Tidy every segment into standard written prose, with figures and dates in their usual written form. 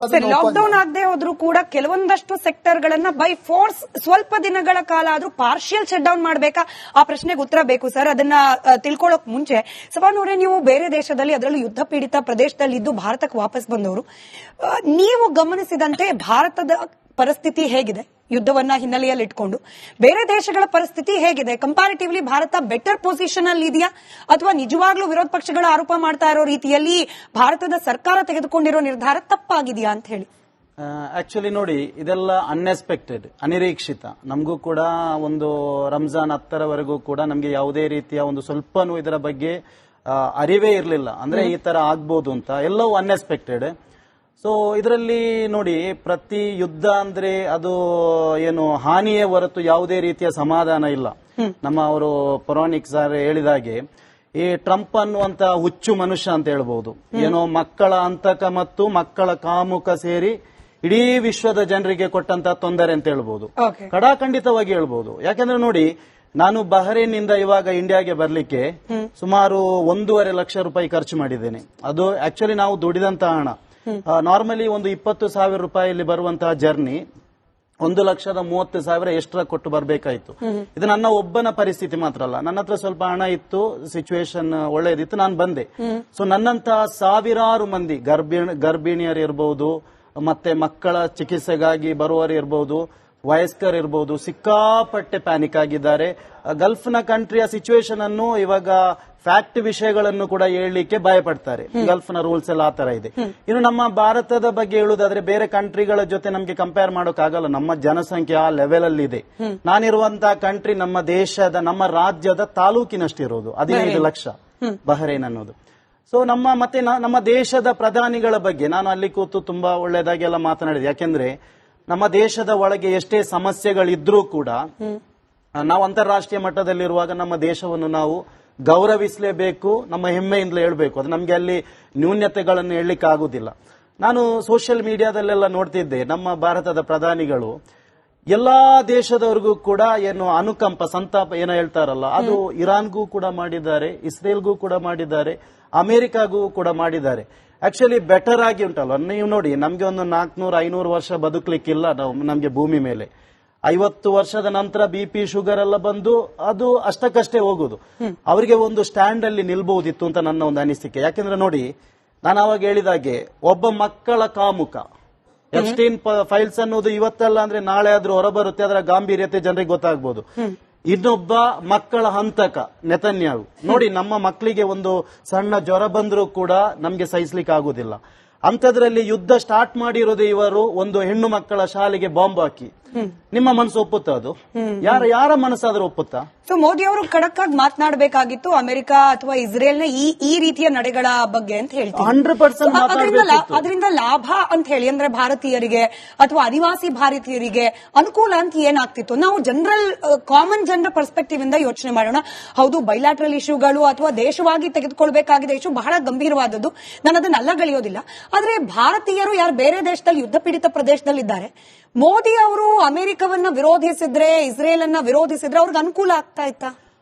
Lockdown ಆಗದೆ ಹೋದ್ರೂ ಕೂಡ ಕೆಲವೊಂದಷ್ಟು ಸೆಕ್ಟರ್ ಗಳನ್ನ ಬೈ ಫೋರ್ಸ್ ಸ್ವಲ್ಪ ದಿನಗಳ ಕಾಲ ಆದ್ರೂ ಪಾರ್ಷಿಯಲ್ ಶಟ್ ಡೌನ್ ಮಾಡಬೇಕಾ, ಆ ಪ್ರಶ್ನೆಗೆ ಉತ್ತರ ಬೇಕು ಸರ್. ಅದನ್ನ ತಿಳ್ಕೊಳ್ಳೋಕ್ ಮುಂಚೆ ಸಭಾನವರೇ, ನೀವು ಬೇರೆ ದೇಶದಲ್ಲಿ ಅದರಲ್ಲೂ ಯುದ್ಧ ಪೀಡಿತ ಪ್ರದೇಶದಲ್ಲಿ ಇದ್ದು ಭಾರತಕ್ಕೆ ವಾಪಸ್ ಬಂದವರು, ನೀವು ಗಮನಿಸಿದಂತೆ ಭಾರತದ ಪರಿಸ್ಥಿತಿ ಹೇಗಿದೆ? ಯುದ್ಧವನ್ನ ಹಿನ್ನೆಲೆಯಲ್ಲಿ ಇಟ್ಕೊಂಡು ಬೇರೆ ದೇಶಗಳ ಪರಿಸ್ಥಿತಿ ಹೇಗಿದೆ? ಕಂಪ್ಯಾರಿಟಿವ್ಲಿ ಭಾರತ ಬೆಟರ್ ಪೊಸಿಷನ್ ಅಲ್ಲಿ ಇದೆಯಾ, ಅಥವಾ ನಿಜವಾಗ್ಲೂ ವಿರೋಧ ಪಕ್ಷಗಳ ಆರೋಪ ಮಾಡ್ತಾ ಇರೋ ರೀತಿಯಲ್ಲಿ ಭಾರತದ ಸರ್ಕಾರ ತೆಗೆದುಕೊಂಡಿರೋ ನಿರ್ಧಾರ ತಪ್ಪಾಗಿದೆಯಾ ಅಂತ ಹೇಳಿ? ಆಕ್ಚುಲಿ ನೋಡಿ, ಇದೆಲ್ಲ ಅನ್ಎಕ್ಸ್ಪೆಕ್ಟೆಡ್, ಅನಿರೀಕ್ಷಿತ. ನಮಗೂ ಕೂಡ ಒಂದು ರಂಜಾನ್ 10ರವರೆಗೂ ಕೂಡ ನಮಗೆ ಯಾವುದೇ ರೀತಿಯ ಒಂದು ಸ್ವಲ್ಪನೂ ಇದರ ಬಗ್ಗೆ ಅರಿವೇ ಇರಲಿಲ್ಲ. ಅಂದ್ರೆ ಈ ತರ ಆಗ್ಬೋದು ಅಂತ ಎಲ್ಲವೂ ಅನ್ಎಕ್ಸ್ಪೆಕ್ಟೆಡ್. ಸೊ ಇದರಲ್ಲಿ ನೋಡಿ, ಪ್ರತಿ ಯುದ್ಧ ಅಂದ್ರೆ ಅದು ಏನು ಹಾನಿಯೇ ಹೊರತು ಯಾವುದೇ ರೀತಿಯ ಸಮಾಧಾನ ಇಲ್ಲ. ನಮ್ಮ ಅವರು ಪೌರಾಣಿಕ ಸರ್ ಹೇಳಿದಾಗೆ ಈ ಟ್ರಂಪ್ ಅನ್ನುವಂತ ಹುಚ್ಚು ಮನುಷ್ಯ ಅಂತ ಹೇಳ್ಬಹುದು. ಏನೋ ಮಕ್ಕಳ ಅಂತಕ ಮತ್ತು ಮಕ್ಕಳ ಕಾಮುಕ ಸೇರಿ ಇಡೀ ವಿಶ್ವದ ಜನರಿಗೆ ಕೊಟ್ಟಂತ ತೊಂದರೆ ಅಂತ ಹೇಳ್ಬಹುದು, ಕಡಾಖಂಡಿತವಾಗಿ ಹೇಳ್ಬಹುದು. ಯಾಕಂದ್ರೆ ನೋಡಿ, ನಾನು ಬಹರೇನ್ ನಿಂದ ಇವಾಗ ಇಂಡಿಯಾಗೆ ಬರ್ಲಿಕ್ಕೆ ಸುಮಾರು 1.5 ಲಕ್ಷ ರೂಪಾಯಿ ಖರ್ಚು ಮಾಡಿದ್ದೇನೆ. ಅದು ಆಕ್ಚುಲಿ ನಾವು ದುಡಿದಂತ ಹಣ. ನಾರ್ಮಲಿ ಒಂದು 20,000 ರೂಪಾಯಿಯಲ್ಲಿ ಬರುವಂತಹ ಜರ್ನಿ 1,30,000 ಎಕ್ಸ್ಟ್ರಾ ಕೊಟ್ಟು ಬರ್ಬೇಕಾಯ್ತು. ಇದು ನನ್ನ ಒಬ್ಬನ ಪರಿಸ್ಥಿತಿ ಮಾತ್ರ ಅಲ್ಲ, ನನ್ನ ಹತ್ರ ಸ್ವಲ್ಪ ಹಣ ಇತ್ತು, ಸಿಚುವೇಶನ್ ಒಳ್ಳೆಯದಿತ್ತು, ನಾನು ಬಂದೆ. ಸೊ ನನ್ನಂತಹ ಸಾವಿರಾರು ಮಂದಿ ಗರ್ಭಿಣಿಯರು ಇರಬಹುದು, ಮತ್ತೆ ಮಕ್ಕಳ ಚಿಕಿತ್ಸೆಗಾಗಿ ಬರುವವರು ಇರಬಹುದು, ವಯಸ್ಕರು ಇರಬಹುದು, ಸಿಕ್ಕಾಪಟ್ಟೆ ಪ್ಯಾನಿಕ್ ಆಗಿದ್ದಾರೆ. ಗಲ್ಫ್ ನ ಕಂಟ್ರಿಯ ಸಿಚುವೇಶನ್ ಅನ್ನು ಇವಾಗ ಫ್ಯಾಕ್ಟ್ ವಿಷಯಗಳನ್ನು ಕೂಡ ಹೇಳಲಿಕ್ಕೆ ಭಯ ಪಡ್ತಾರೆ. ಗಲ್ಫ್ ನ ರೂಲ್ಸ್ ಎಲ್ಲ ಆತರ ಇದೆ. ಇನ್ನು ನಮ್ಮ ಭಾರತದ ಬಗ್ಗೆ ಹೇಳುವುದಾದ್ರೆ ಬೇರೆ ಕಂಟ್ರಿಗಳ ಜೊತೆ ನಮ್ಗೆ ಕಂಪೇರ್ ಮಾಡೋಕ್ಕಾಗಲ್ಲ. ನಮ್ಮ ಜನಸಂಖ್ಯೆ ಆ ಲೆವೆಲ್ ಅಲ್ಲಿ ಇದೆ. ನಾನಿರುವಂತಹ ಕಂಟ್ರಿ ನಮ್ಮ ದೇಶದ, ನಮ್ಮ ರಾಜ್ಯದ ತಾಲೂಕಿನಷ್ಟಿರೋದು 15 ಲಕ್ಷ ಬಹರೇನ್ ಅನ್ನೋದು. ಸೊ ನಮ್ಮ ದೇಶದ ಪ್ರಧಾನಿಗಳ ಬಗ್ಗೆ ನಾನು ಅಲ್ಲಿ ಕೂತು ತುಂಬಾ ಒಳ್ಳೆಯದಾಗಿ ಎಲ್ಲ ಮಾತನಾಡಿದೆ. ಯಾಕೆಂದ್ರೆ ನಮ್ಮ ದೇಶದ ಒಳಗೆ ಎಷ್ಟೇ ಸಮಸ್ಯೆಗಳಿದ್ರೂ ಕೂಡ ನಾವು ಅಂತಾರಾಷ್ಟ್ರೀಯ ಮಟ್ಟದಲ್ಲಿರುವಾಗ ನಮ್ಮ ದೇಶವನ್ನು ನಾವು ಗೌರವಿಸಲೇಬೇಕು, ನಮ್ಮ ಹೆಮ್ಮೆಯಿಂದಲೇ ಹೇಳ್ಬೇಕು. ಅದು ನಮ್ಗೆ ಅಲ್ಲಿ ನ್ಯೂನ್ಯತೆಗಳನ್ನು ಹೇಳಲಿಕ್ಕೆ ಆಗುದಿಲ್ಲ. ನಾನು ಸೋಷಿಯಲ್ ಮೀಡಿಯಾದಲ್ಲೆಲ್ಲ ನೋಡ್ತಿದ್ದೆ, ನಮ್ಮ ಭಾರತದ ಪ್ರಧಾನಿಗಳು ಎಲ್ಲಾ ದೇಶದವರಿಗೂ ಕೂಡ ಏನು ಅನುಕಂಪ, ಸಂತಾಪ ಏನೋ ಹೇಳ್ತಾರಲ್ಲ, ಅದು ಇರಾನ್ಗೂ ಕೂಡ ಮಾಡಿದ್ದಾರೆ, ಇಸ್ರೇಲ್ಗೂ ಕೂಡ ಮಾಡಿದ್ದಾರೆ, ಅಮೆರಿಕಾಗೂ ಕೂಡ ಮಾಡಿದ್ದಾರೆ. ಆಕ್ಚುಲಿ ಬೆಟರ್ ಆಗಿ ಉಂಟಲ್ಲ. ನೀವು ನೋಡಿ, ನಮ್ಗೆ ಒಂದು 400-500 ವರ್ಷ ಬದುಕಲಿಕ್ಕಿಲ್ಲ ನಮ್ಗೆ ಭೂಮಿ ಮೇಲೆ. 50 ವರ್ಷದ ನಂತರ BP ಶುಗರ್ ಎಲ್ಲ ಬಂದು ಅದು ಅಷ್ಟಕ್ಕಷ್ಟೇ ಹೋಗುದು. ಅವರಿಗೆ ಒಂದು ಸ್ಟ್ಯಾಂಡ್ ಅಲ್ಲಿ ನಿಲ್ಬಹುದಿತ್ತು ಅಂತ ನನ್ನ ಒಂದು ಅನಿಸಿಕೆ. ಯಾಕೆಂದ್ರೆ ನೋಡಿ, ನಾನು ಅವಾಗ ಹೇಳಿದಾಗೆ ಒಬ್ಬ ಮಕ್ಕಳ ಕಾಮುಕ ಎಪ್ಸ್ಟೈನ್ ಫೈಲ್ಸ್ ಅನ್ನೋದು ಇವತ್ತಲ್ಲ ಅಂದ್ರೆ ನಾಳೆ ಆದ್ರೂ ಹೊರಬರುತ್ತೆ, ಅದರ ಗಾಂಭೀರ್ಯತೆ ಜನರಿಗೆ ಗೊತ್ತಾಗಬಹುದು. ಇನ್ನೊಬ್ಬ ಮಕ್ಕಳ ಹಂತಕ ನೆತನ್ಯಾಹು ನೋಡಿ, ನಮ್ಮ ಮಕ್ಕಳಿಗೆ ಒಂದು ಸಣ್ಣ ಜ್ವರ ಬಂದರೂ ಕೂಡ ನಮ್ಗೆ ಸಹಿಸ್ಲಿಕ್ಕೆ ಆಗುದಿಲ್ಲ. ಅಂತದ್ರಲ್ಲಿ ಯುದ್ಧ ಸ್ಟಾರ್ಟ್ ಮಾಡಿರೋದು ಇವರು ಒಂದು ಹೆಣ್ಣು ಮಕ್ಕಳ ಶಾಲೆಗೆ ಬಾಂಬ್ ಹಾಕಿ. ನಿಮ್ಮ ಮನಸ್ಸು ಒಪ್ಪುತ್ತಾ? ಅದು ಯಾರ ಮನಸ್ಸಾದ್ರೂ ಒಪ್ಪುತ್ತಾ? ಸೊ ಮೋದಿ ಅವರು ಖಡಕ್ ಆಗಿ ಮಾತನಾಡಬೇಕಾಗಿತ್ತು ಅಮೆರಿಕ ಅಥವಾ ಇಸ್ರೇಲ್ನ ಈ ರೀತಿಯ ನಡೆಗಳ ಬಗ್ಗೆ ಅಂತ ಹೇಳ್ತೀವಿ. 100% ಅದರಿಂದ ಲಾಭ ಅಂತ ಹೇಳಿ ಅಂದ್ರೆ ಭಾರತೀಯರಿಗೆ ಅಥವಾ ಆದಿವಾಸಿ ಭಾರತೀಯರಿಗೆ ಅನುಕೂಲ ಅಂತ ಏನಾಗ್ತಿತ್ತು? ನಾವು ಕಾಮನ್ ಜನರ ಪರ್ಸ್ಪೆಕ್ಟಿವ್ ಇಂದ ಯೋಚನೆ ಮಾಡೋಣ. ಹೌದು, ಬೈಲಾಟ್ರಲ್ ಇಶ್ಯೂಗಳು ಅಥವಾ ದೇಶವಾಗಿ ತೆಗೆದುಕೊಳ್ಬೇಕಾಗಿದೆ ಇಶ್ಯೂ ಬಹಳ ಗಂಭೀರವಾದದ್ದು, ನಾನು ಅದನ್ನ ಅಲ್ಲಗಳೆಯೋದಿಲ್ಲ. ಆದ್ರೆ ಭಾರತೀಯರು ಯಾರು ಬೇರೆ ದೇಶದಲ್ಲಿ ಯುದ್ಧ ಪೀಡಿತ ಪ್ರದೇಶದಲ್ಲಿದ್ದಾರೆ, ಮೋದಿ ಅವರು ಅಮೆರಿಕವನ್ನ ವಿರೋಧಿಸಿದ್ರೆ, ಇಸ್ರೇಲ್ ಅನ್ನ ವಿರೋಧಿಸಿದ್ರೆ ಅವ್ರಿಗೆ ಅನುಕೂಲ ಆಗ್ತಾ ಇತ್ತಾ?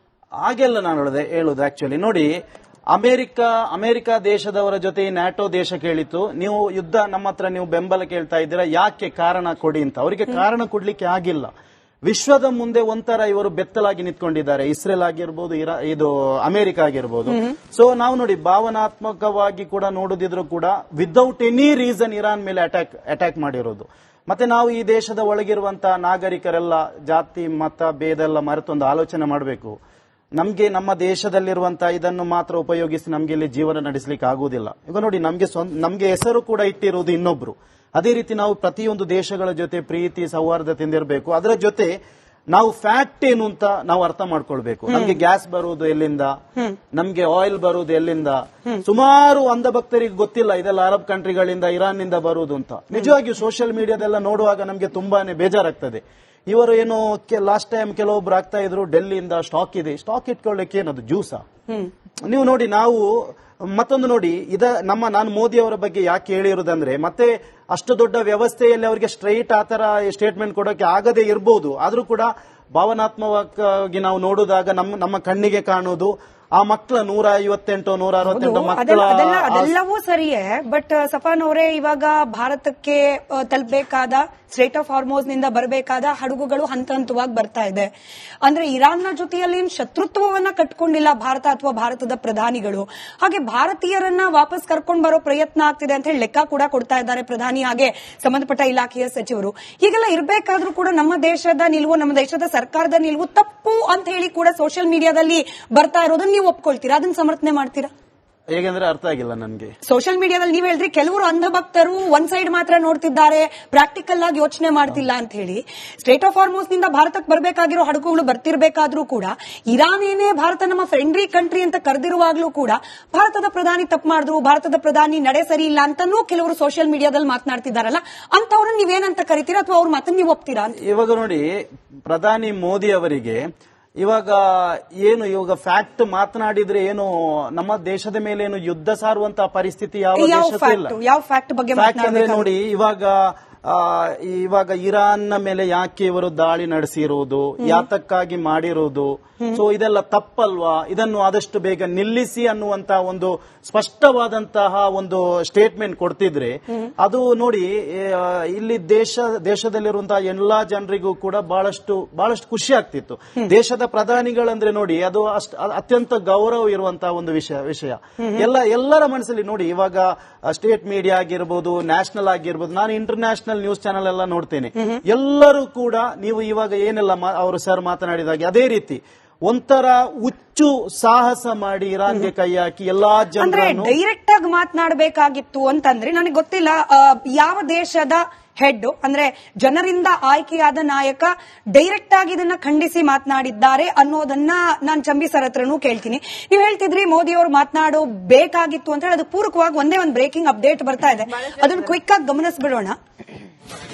ಹಾಗೆಲ್ಲ ನಾನು ಹೇಳುದು. ಆಕ್ಚುಲಿ ನೋಡಿ, ಅಮೆರಿಕ ದೇಶದವರ ಜೊತೆ ಈ ನ್ಯಾಟೋ ದೇಶ ಕೇಳಿತ್ತು, ನೀವು ಯುದ್ಧ ನಮ್ಮ ಹತ್ರ ನೀವು ಬೆಂಬಲ ಕೇಳ್ತಾ ಇದ್ದೀರಾ, ಯಾಕೆ ಕಾರಣ ಕೊಡಿ ಅಂತ. ಅವರಿಗೆ ಕಾರಣ ಕೊಡ್ಲಿಕ್ಕೆ ಆಗಿಲ್ಲ. ವಿಶ್ವದ ಮುಂದೆ ಒಂಥರ ಇವರು ಬೆತ್ತಲಾಗಿ ನಿಂತ್ಕೊಂಡಿದ್ದಾರೆ. ಇಸ್ರೇಲ್ ಆಗಿರ್ಬೋದು, ಇದು ಅಮೆರಿಕ ಆಗಿರ್ಬೋದು. ಸೊ ನಾವು ನೋಡಿ, ಭಾವನಾತ್ಮಕವಾಗಿ ಕೂಡ ನೋಡುದಿದ್ರು ಕೂಡ ವಿದೌಟ್ ಎನಿ ರೀಸನ್ ಇರಾನ್ ಮೇಲೆ ಅಟ್ಯಾಕ್ ಮಾಡಿರೋದು. ಮತ್ತೆ ನಾವು ಈ ದೇಶದ ಒಳಗಿರುವಂತಹ ನಾಗರಿಕರೆಲ್ಲ ಜಾತಿ ಮತ ಭೇದ ಎಲ್ಲ ಮರೆತೊಂದು ಆಲೋಚನೆ ಮಾಡಬೇಕು. ನಮ್ಮ ದೇಶದಲ್ಲಿರುವಂತಹ ಇದನ್ನು ಮಾತ್ರ ಉಪಯೋಗಿಸಿ ನಮ್ಗೆ ಇಲ್ಲಿ ಜೀವನ ನಡೆಸಲಿಕ್ಕೆ ಆಗುವುದಿಲ್ಲ. ಈಗ ನೋಡಿ, ನಮ್ಗೆ ಹೆಸರು ಕೂಡ ಇಟ್ಟಿರುವುದು ಇನ್ನೊಬ್ರು. ಅದೇ ರೀತಿ ನಾವು ಪ್ರತಿಯೊಂದು ದೇಶಗಳ ಜೊತೆ ಪ್ರೀತಿ ಸೌಹಾರ್ದತೆಯಿಂದ ಇರಬೇಕು. ಅದರ ಜೊತೆ ನಾವು ಫ್ಯಾಕ್ಟ್ ಏನು ಅಂತ ನಾವು ಅರ್ಥ ಮಾಡ್ಕೊಳ್ಬೇಕು. ನಮ್ಗೆ ಗ್ಯಾಸ್ ಬರುವುದು ಎಲ್ಲಿಂದ, ನಮ್ಗೆ ಆಯಿಲ್ ಬರುವುದು ಎಲ್ಲಿಂದ. ಸುಮಾರು ಅಂಧಭಕ್ತರಿಗೆ ಗೊತ್ತಿಲ್ಲ ಇದೆಲ್ಲ ಅರಬ್ ಕಂಟ್ರಿಗಳಿಂದ, ಇರಾನ್ ನಿಂದ ಬರುವುದು ಅಂತ. ನಿಜವಾಗಿಯೂ ಸೋಷಿಯಲ್ ಮೀಡಿಯಾದೆಲ್ಲ ನೋಡುವಾಗ ನಮ್ಗೆ ತುಂಬಾನೇ ಬೇಜಾರಾಗ್ತದೆ. ಇವರು ಏನು ಲಾಸ್ಟ್ ಟೈಮ್ ಕೆಲವೊಬ್ರು ಆಗ್ತಾ ಇದ್ರು, ಡೆಲ್ಲಿಯಿಂದ ಸ್ಟಾಕ್ ಇದೆ, ಸ್ಟಾಕ್ ಇಟ್ಕೊಳ್ಳಿಕ್ಕೆ ಏನದು ಜ್ಯೂಸಾ? ನೀವು ನೋಡಿ, ನಾವು ಮತ್ತೊಂದು ನೋಡಿ, ನಾನು ಮೋದಿ ಅವರ ಬಗ್ಗೆ ಯಾಕೆ ಹೇಳಿರುವುದಂದ್ರೆ, ಮತ್ತೆ ಅಷ್ಟು ದೊಡ್ಡ ವ್ಯವಸ್ಥೆಯಲ್ಲಿ ಅವರಿಗೆ ಸ್ಟ್ರೈಟ್ ಆತರ ಸ್ಟೇಟ್ಮೆಂಟ್ ಕೊಡೋಕೆ ಆಗದೆ ಇರಬಹುದು. ಆದ್ರೂ ಕೂಡ ಭಾವನಾತ್ಮಕವಾಗಿ ನಾವು ನೋಡಿದಾಗ ನಮ್ಮ ಕಣ್ಣಿಗೆ ಕಾಣುವುದು ಆ ಮಕ್ಕಳ 158 168 ಮಕ್ಕಳ ಅದೆಲ್ಲವೂ ಸರಿಯೇ. ಬಟ್ ಸಫಾನ್ ಅವರೇ, ಇವಾಗ ಭಾರತಕ್ಕೆ ತಲುಪಬೇಕಾದ ಸ್ಟ್ರೇಟ್ ಆಫ್ ಹಾರ್ಮೋಸ್ ನಿಂದ ಬರಬೇಕಾದ ಹಡಗುಗಳು ಹಂತ ಹಂತವಾಗಿ ಬರ್ತಾ ಇದೆ. ಅಂದ್ರೆ ಇರಾನ್ನ ಜೊತೆಯಲ್ಲಿ ಶತ್ರುತ್ವವನ್ನ ಕಟ್ಕೊಂಡಿಲ್ಲ ಭಾರತ ಅಥವಾ ಭಾರತದ ಪ್ರಧಾನಿಗಳು. ಹಾಗೆ ಭಾರತೀಯರನ್ನ ವಾಪಸ್ ಕರ್ಕೊಂಡು ಬರೋ ಪ್ರಯತ್ನ ಆಗ್ತಿದೆ ಅಂತ ಹೇಳಿ ಲೆಕ್ಕ ಕೂಡ ಕೊಡ್ತಾ ಇದ್ದಾರೆ ಪ್ರಧಾನಿ ಹಾಗೆ ಸಂಬಂಧಪಟ್ಟ ಇಲಾಖೆಯ ಸಚಿವರು. ಹೀಗೆಲ್ಲ ಇರಬೇಕಾದ್ರೂ ಕೂಡ ನಮ್ಮ ದೇಶದ ನಿಲುವು, ನಮ್ಮ ದೇಶದ ಸರ್ಕಾರದ ನಿಲುವು ತಪ್ಪು ಅಂತ ಹೇಳಿ ಕೂಡ ಸೋಷಿಯಲ್ ಮೀಡಿಯಾದಲ್ಲಿ ಬರ್ತಾ ಇರೋದನ್ನ ನೀವು ಒಪ್ಕೊಳ್ತೀರಾ? ಅದನ್ನ ಸಮರ್ಥನೆ ಮಾಡ್ತೀರಾ? ಹೇಗೆಂದ್ರೆ ಅರ್ಥ ಆಗಿಲ್ಲ ನನಗೆ. ಸೋಷಿಯಲ್ ಮೀಡಿಯಾದಲ್ಲಿ ನೀವ್ ಹೇಳಿದ್ರಿ ಕೆಲವರು ಅಂಧಭಕ್ತರು ಒಂದ್ ಸೈಡ್ ಮಾತ್ರ ನೋಡ್ತಿದ್ದಾರೆ, ಪ್ರಾಕ್ಟಿಕಲ್ ಆಗಿ ಯೋಚನೆ ಮಾಡ್ತಿಲ್ಲ ಅಂತ ಹೇಳಿ. ಸ್ಟೇಟ್ ಆಫ್ ಹಾರ್ಮೋಸ್ ನಿಂದ ಭಾರತಕ್ಕೆ ಬರಬೇಕಾಗಿರೋ ಹಡಗುಗಳು ಬರ್ತಿರ್ಬೇಕಾದ್ರೂ ಕೂಡ ಇರಾನ್ ಏನೇ ಭಾರತ ನಮ್ಮ ಫ್ರೆಂಡ್ಲಿ ಕಂಟ್ರಿ ಅಂತ ಕರೆದಿರುವಾಗ್ಲೂ ಕೂಡ ಭಾರತದ ಪ್ರಧಾನಿ ತಪ್ಪು ಮಾಡಿದ್ರು, ಭಾರತದ ಪ್ರಧಾನಿ ನಡೆ ಸರಿ ಇಲ್ಲ ಅಂತಾನೂ ಕೆಲವರು ಸೋಷಿಯಲ್ ಮೀಡಿಯಾದಲ್ಲಿ ಮಾತನಾಡ್ತಿದ್ದಾರಲ್ಲ, ಅಂತವ್ರನ್ನ ನೀವೇನಂತ ಕರಿತೀರಾ ಅಥವಾ ಅವ್ರ ಮಾತನ್ನ ನೀವು ಒಪ್ತೀರಾ? ಇವಾಗ ನೋಡಿ, ಪ್ರಧಾನಿ ಮೋದಿ ಅವರಿಗೆ ಇವಾಗ ಫ್ಯಾಕ್ಟ್ ಮಾತನಾಡಿದ್ರೆ ಏನು ನಮ್ಮ ದೇಶದ ಮೇಲೆ ಏನು ಯುದ್ಧ ಸಾರುವಂತಹ ಪರಿಸ್ಥಿತಿ ಯಾವ ದೇಶಕ್ಕೂ ಇಲ್ಲ. ಯಾವ ಫ್ಯಾಕ್ಟ್ ಬಗ್ಗೆ ಫ್ಯಾಕ್ಟ್ ಅಂದ್ರೆ ನೋಡಿ, ಇವಾಗ ಇರಾನ್ ಮೇಲೆ ಯಾಕೆ ಇವರು ದಾಳಿ ನಡೆಸಿರುವುದು, ಯಾತಕ್ಕಾಗಿ ಮಾಡಿರುವುದು, ಸೊ ಇದೆಲ್ಲ ತಪ್ಪಲ್ವಾ, ಇದನ್ನು ಆದಷ್ಟು ಬೇಗ ನಿಲ್ಲಿಸಿ ಅನ್ನುವಂತ ಒಂದು ಸ್ಪಷ್ಟವಾದಂತಹ ಒಂದು ಸ್ಟೇಟ್ಮೆಂಟ್ ಕೊಡ್ತಿದ್ರೆ ಅದು ನೋಡಿ, ಇಲ್ಲಿ ದೇಶದಲ್ಲಿರುವಂತಹ ಎಲ್ಲಾ ಜನರಿಗೂ ಕೂಡ ಬಹಳಷ್ಟು ಖುಷಿ ಆಗ್ತಿತ್ತು. ದೇಶದ ಪ್ರಧಾನಿಗಳಂದ್ರೆ ನೋಡಿ, ಅದು ಅತ್ಯಂತ ಗೌರವ ಇರುವಂತಹ ಒಂದು ವಿಷಯ ಎಲ್ಲರ ಮನಸ್ಸಲ್ಲಿ ನೋಡಿ. ಇವಾಗ ಸ್ಟೇಟ್ ಮೀಡಿಯಾ ಆಗಿರ್ಬೋದು, ನ್ಯಾಷನಲ್ ಆಗಿರ್ಬೋದು, ನಾನು ಇಂಟರ್ನ್ಯಾಷನಲ್ ನ್ಯೂಸ್ ಚಾನೆಲ್ ಎಲ್ಲ ನೋಡ್ತೇನೆ. ಎಲ್ಲರೂ ಕೂಡ ನೀವು ಇವಾಗ ಏನೆಲ್ಲ ಅವರು ಸರ್ ಮಾತನಾಡಿದಾಗೆ ಅದೇ ರೀತಿ ಒಂಥರ ಹುಚ್ಚು ಸಾಹಸ ಮಾಡಿ ಇರಾನ್ಗೆ ಕೈ ಹಾಕಿ ಎಲ್ಲಾ ಜನರನ್ನು ಡೈರೆಕ್ಟ್ ಆಗಿ ಮಾತನಾಡಬೇಕಾಗಿತ್ತು ಅಂತಂದ್ರೆ ನನಗೆ ಗೊತ್ತಿಲ್ಲ ಯಾವ ದೇಶದ ಹೆಡ್ ಅಂದ್ರೆ ಜನರಿಂದ ಆಯ್ಕೆಯಾದ ನಾಯಕ ಡೈರೆಕ್ಟ್ ಆಗಿ ಇದನ್ನ ಖಂಡಿಸಿ ಮಾತನಾಡಿದ್ದಾರೆ ಅನ್ನೋದನ್ನ ನಾನು ಚಂಬಿ ಸರ್ ಹತ್ರನೂ ಕೇಳ್ತೀನಿ. ನೀವು ಹೇಳ್ತಿದ್ರಿ ಮೋದಿ ಅವರು ಮಾತನಾಡೋ ಬೇಕಾಗಿತ್ತು ಅಂತ ಹೇಳಿ, ಅದು ಪೂರಕವಾಗಿ ಒಂದೇ ಒಂದು ಬ್ರೇಕಿಂಗ್ ಅಪ್ಡೇಟ್ ಬರ್ತಾ ಇದೆ, ಅದನ್ನ ಕ್ವಿಕ್ ಆಗಿ ಗಮನಿಸ್ಬಿಡೋಣ.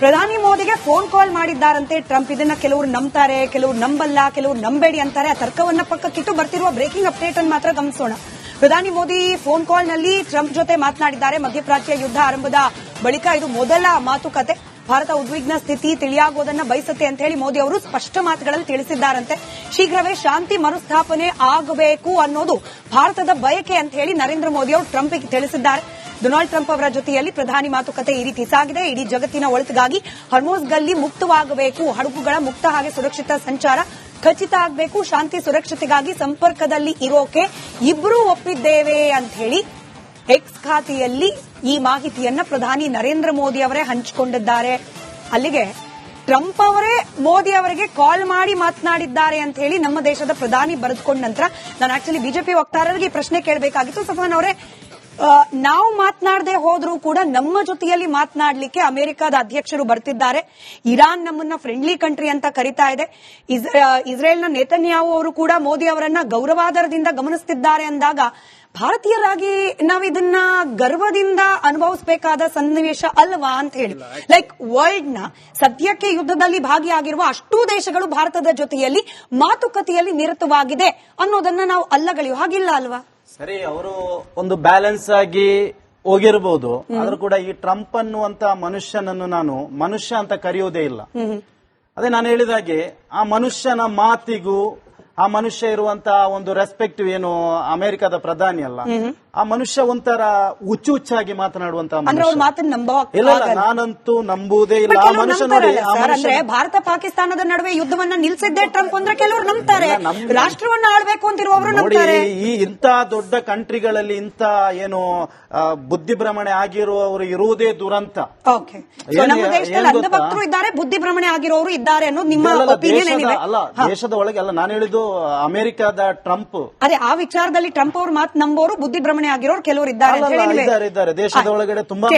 ಪ್ರಧಾನಿ ಮೋದಿಗೆ ಫೋನ್ ಕಾಲ್ ಮಾಡಿದ್ದಾರಂತೆ ಟ್ರಂಪ್. ಇದನ್ನ ಕೆಲವರು ನಂಬ್ತಾರೆ, ಕೆಲವರು ನಂಬಲ್ಲ, ಕೆಲವರು ನಂಬೇಡಿ ಅಂತಾರೆ. ಆ ತರ್ಕವನ್ನ ಪಕ್ಕಕ್ಕಿಟ್ಟು ಬರ್ತಿರುವ ಬ್ರೇಕಿಂಗ್ ಅಪ್ಡೇಟ್ ಅನ್ನು ಮಾತ್ರ ಗಮನಿಸೋಣ. ಪ್ರಧಾನಿ ಮೋದಿ ಫೋನ್ ಕಾಲ್ ನಲ್ಲಿ ಟ್ರಂಪ್ ಜೊತೆ ಮಾತನಾಡಿದ್ದಾರೆ. ಮಧ್ಯಪ್ರಾಚ್ಯ ಯುದ್ಧ ಆರಂಭದ ಬಳಿಕ ಇದು ಮೊದಲ ಮಾತುಕತೆ. ಭಾರತ ಉದ್ವಿಗ್ನ ಸ್ಥಿತಿ ತಿಳಿಯಾಗೋದನ್ನ ಬಯಸುತ್ತೆ ಅಂತ ಹೇಳಿ ಮೋದಿ ಅವರು ಸ್ಪಷ್ಟ ಮಾತುಗಳಲ್ಲಿ ತಿಳಿಸಿದ್ದಾರಂತೆ. ಶೀಘ್ರವೇ ಶಾಂತಿ ಮರುಸ್ಥಾಪನೆ ಆಗಬೇಕು ಅನ್ನೋದು ಭಾರತದ ಬಯಕೆ ಅಂತ ಹೇಳಿ ನರೇಂದ್ರ ಮೋದಿ ಅವರು ಟ್ರಂಪ್ಗೆ ತಿಳಿಸಿದ್ದಾರೆ. ಡೊನಾಲ್ಡ್ ಟ್ರಂಪ್ ಅವರ ಜೊತೆಯಲ್ಲಿ ಪ್ರಧಾನಿ ಮಾತುಕತೆ ಈ ರೀತಿ ಸಾಗಿದೆ. ಇಡೀ ಜಗತ್ತಿನ ಒಳಿತಿಗಾಗಿ ಹಾರ್ಮೋಸ್ ಗಲ್ಲಿ ಮುಕ್ತವಾಗಬೇಕು, ಹಡಗುಗಳ ಮುಕ್ತ ಹಾಗೆ ಸುರಕ್ಷಿತ ಸಂಚಾರ ಖಚಿತ ಆಗಬೇಕು, ಶಾಂತಿ ಸುರಕ್ಷತೆಗಾಗಿ ಸಂಪರ್ಕದಲ್ಲಿ ಇರೋಕೆ ಇಬ್ಬರೂ ಒಪ್ಪಿದ್ದೇವೆ ಅಂತ ಹೇಳಿ ಎಕ್ಸ್ ಖಾತೆಯಲ್ಲಿ ಈ ಮಾಹಿತಿಯನ್ನ ಪ್ರಧಾನಿ ನರೇಂದ್ರ ಮೋದಿ ಅವರೇ ಹಂಚಿಕೊಂಡಿದ್ದಾರೆ. ಅಲ್ಲಿಗೆ ಟ್ರಂಪ್ ಅವರೇ ಮೋದಿ ಅವರಿಗೆ ಕಾಲ್ ಮಾಡಿ ಮಾತನಾಡಿದ್ದಾರೆ ಅಂತ ಹೇಳಿ ನಮ್ಮ ದೇಶದ ಪ್ರಧಾನಿ ಬರೆದುಕೊಂಡ ನಂತರ ನಾನು ಆಕ್ಚುಲಿ ಬಿಜೆಪಿ ವಕ್ತಾರರಿಗೆ ಪ್ರಶ್ನೆ ಕೇಳಬೇಕಾಗಿತ್ತು. ಸಫಾನ್ ಅವರೇ, ನಾವು ಮಾತನಾಡದೆ ಹೋದ್ರೂ ಕೂಡ ನಮ್ಮ ಜೊತೆಯಲ್ಲಿ ಮಾತನಾಡಲಿಕ್ಕೆ ಅಮೆರಿಕದ ಅಧ್ಯಕ್ಷರು ಬರ್ತಿದ್ದಾರೆ. ಇರಾನ್ ನಮ್ಮನ್ನ ಫ್ರೆಂಡ್ಲಿ ಕಂಟ್ರಿ ಅಂತ ಕರೀತಾ ಇದೆ. ಇಸ್ರೇಲ್ನ ನೇತನ್ಯಾಹು ಅವರು ಕೂಡ ಮೋದಿ ಅವರನ್ನ ಗೌರವಾದರದಿಂದ ಗಮನಿಸುತ್ತಿದ್ದಾರೆ ಅಂದಾಗ ಭಾರತೀಯರಾಗಿ ನಾವು ಇದನ್ನ ಗರ್ವದಿಂದ ಅನುಭವಿಸಬೇಕಾದ ಸನ್ನಿವೇಶ ಅಲ್ವಾ ಅಂತ ಹೇಳಿ. ಲೈಕ್ ವರ್ಲ್ಡ್ ನ ಸದ್ಯಕ್ಕೆ ಯುದ್ಧದಲ್ಲಿ ಭಾಗಿಯಾಗಿರುವ ಅಷ್ಟೂ ದೇಶಗಳು ಭಾರತದ ಜೊತೆಯಲ್ಲಿ ಮಾತುಕತೆಯಲ್ಲಿ ನಿರತವಾಗಿದೆ ಅನ್ನೋದನ್ನ ನಾವು ಅಲ್ಲಗಳೆಯುವ ಹಾಗಿಲ್ಲ ಅಲ್ವಾ? ಸರಿ, ಅವರು ಒಂದು ಬ್ಯಾಲೆನ್ಸ್ ಆಗಿ ಹೋಗಿರಬಹುದು, ಆದ್ರೂ ಕೂಡ ಈ ಟ್ರಂಪ್ ಅನ್ನುವಂತ ಮನುಷ್ಯನನ್ನು ನಾನು ಮನುಷ್ಯ ಅಂತ ಕರೆಯೋದೇ ಇಲ್ಲ. ಅದೇ ನಾನು ಹೇಳಿದಾಗೆ ಆ ಮನುಷ್ಯನ ಮಾತಿಗೂ ಆ ಮನುಷ್ಯ ಇರುವಂತಹ ಒಂದು ರೆಸ್ಪೆಕ್ಟ್ ಏನು ಅಮೆರಿಕದ ಪ್ರಧಾನಿ ಅಲ್ಲ, ಆ ಮನುಷ್ಯ ಒಂಥರ ಹುಚ್ಚಾಗಿ ಮಾತನಾಡುವಂತಹ ಇಲ್ಲ, ನಾನಂತೂ ನಂಬುವುದೇ ಇಲ್ಲ. ಆ ಮನುಷ್ಯ ನೋಡಿ, ಅಂದ್ರೆ ಭಾರತ ಪಾಕಿಸ್ತಾನದ ನಡುವೆ ಯುದ್ಧವನ್ನ ನಿಲ್ಸಿದ್ದೆ ಟ್ರಂಪ್ ಅಂದ್ರೆ ಕೆಲವರು ನಂಬ್ತಾರೆ, ರಾಷ್ಟ್ರವನ್ನ ಆಳ್ಬೇಕು ಅಂತಿರುವವರು ನಂಬ್ತಾರೆ. ಈ ಇಂಥ ದೊಡ್ಡ ಕಂಟ್ರಿಗಳಲ್ಲಿ ಇಂಥ ಏನು ಬುದ್ಧಿಭ್ರಮಣೆ ಆಗಿರುವವರು ಇರುವುದೇ ದುರಂತ. ನಮ್ಮ ದೇಶದಲ್ಲಿ ಅಂಧಭಕ್ತರು ಇದ್ದಾರೆ, ಬುದ್ಧಿಭ್ರಮಣೆ ಆಗಿರೋರು ಇದ್ದಾರೆ ಅನ್ನೋದು ನಿಮ್ಮ ಒಪಿನಿಯನ್ ಅಲ್ಲ. ದೇಶದ ಒಳಗೆ ಅಲ್ಲ, ನಾನು ಹೇಳಿದ್ದು ಅಮೆರಿಕದ ಟ್ರಂಪ್. ಅದೇ ಆ ವಿಚಾರದಲ್ಲಿ ಟ್ರಂಪ್ ಅವ್ರ ಮಾತು ನಂಬೋರು, ಬುದ್ಧಿಭ್ರಮಣೆ ಆಗಿರೋರು ಕೆಲವರು ಇದ್ದಾರೆ. ದೇಶದ ಒಳಗಡೆ ತುಂಬಾ